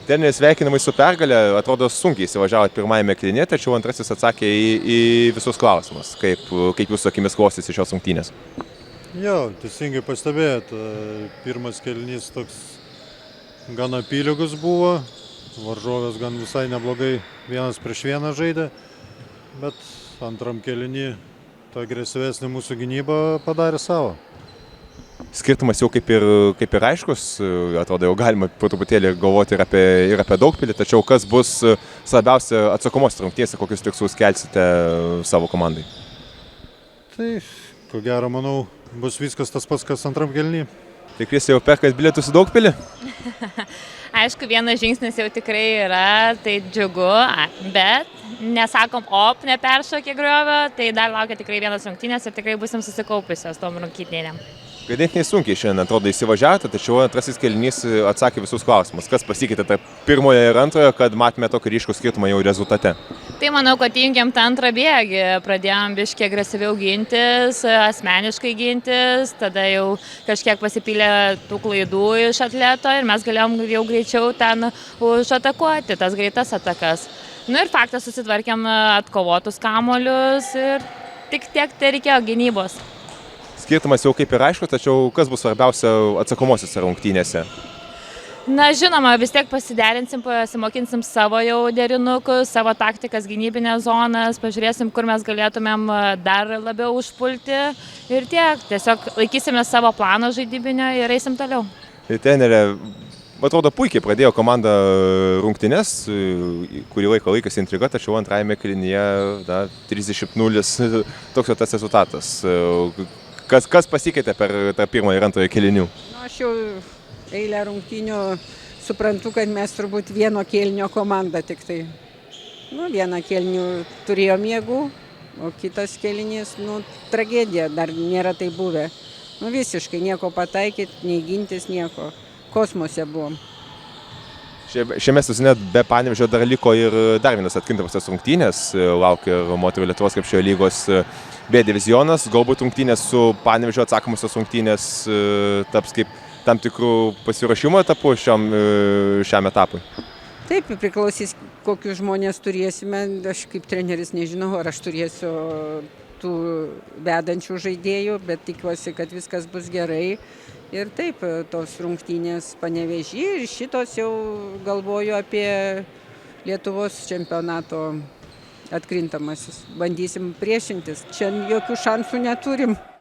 Treneris, sveikinimai su pergalė, atrodo sunkiai įsivažiavot pirmajame kėlinyje, tačiau antrasis atsakė į visus klausimus. Kaip jūsų akimis klostėsi šios rungtynės? Jo, teisingai pastebėjot, pirmas kėlinys toks gan apylygus buvo, varžovės gan visai neblogai 1-1 žaidė, bet antram kėlinį ta agresyvesnė mūsų gynyba padarė savo. Skirtumas jau kaip ir aiškus, atrodo jau galima po truputėlį galvoti ir apie Daugpilį, tačiau kas bus svarbiausia atsakomos rungtynėse, kokius tikslus kelsite savo komandai? Tai, ko gero, manau, bus viskas tas pats, kas antram kėlinį. Tai Kristė, jau perkat bilietus į Daugpilį? Aišku, vienas žingsnis jau tikrai yra, tai džiugu, bet nesakom, neperšokė griovio, tai dar laukia tikrai vienas rungtynės ir tikrai busim susikaupusios tom rungtynėm. Ganėtinai sunkiai šiandien atrodo įsivažiavote, tačiau antrasis kėlinys atsakė visus klausimus. Kas pasikeitė tarp pirmojo ir antrojo, kad matėme tokį ryškų skirtumą jau rezultate? Tai manau, kad įjungėm tą antrą bėgį, pradėjom biškiai agresyviau gintis, asmeniškai gintis, tada jau kažkiek pasipylė tų klaidų iš atleto ir mes galėjom jau greičiau ten užatakuoti tas greitas atakas. Nu ir faktas, susitvarkėm atkovotus kamuolius ir tik tiek tai reikėjo gynybos. Skirtumas jau kaip ir aiškus, tačiau kas bus svarbiausia atsakomosiose rungtynėse? Na, žinoma, vis tiek pasiderinsim, pasimokinsim savo jau derinukus, savo taktikas, gynybinės zonas, pažiūrėsim, kur mes galėtumėm dar labiau užpulti ir tiek. Tiesiog laikysime savo plano žaidybinio ir eisim toliau. Trenerė, atrodo, puikiai pradėjo komanda rungtynes, kurį laikas intriga, tačiau antrajame kėlinyje 30-0 toks tas rezultatas. Kas pasikeitė per tą pirmą ir antrojo kėlinių? Aš jau eilę rungtynių suprantu, kad mes turbūt vieno kėlinio komanda tik tai. Vieną kėlinių turėjom jėgų, o kitas kėlinys, tragedija, dar nėra tai buvę. Visiškai nieko pataikyti, nei gintis, nieko. Kosmose buvom. Šiame sezone be Panevėžio dar liko ir dar vienas atkrintamosios rungtynės, laukia moterų Lietuvos krepšinio lygos B divizionas, galbūt rungtynės su Panevėžio atsakomosios rungtynės taps kaip tam tikrų pasiruošimo etapų šiam etapui. Taip, priklausys, kokius žmonės turėsime, aš kaip treneris nežinau, ar aš turėsiu tų vedančių žaidėjų, bet tikiuosi, kad viskas bus gerai. Ir taip, tos rungtynės Panevėžy ir šitos jau galvoju apie Lietuvos čempionato atkrintamasis. Bandysim priešintis. Čia jokių šansų neturim.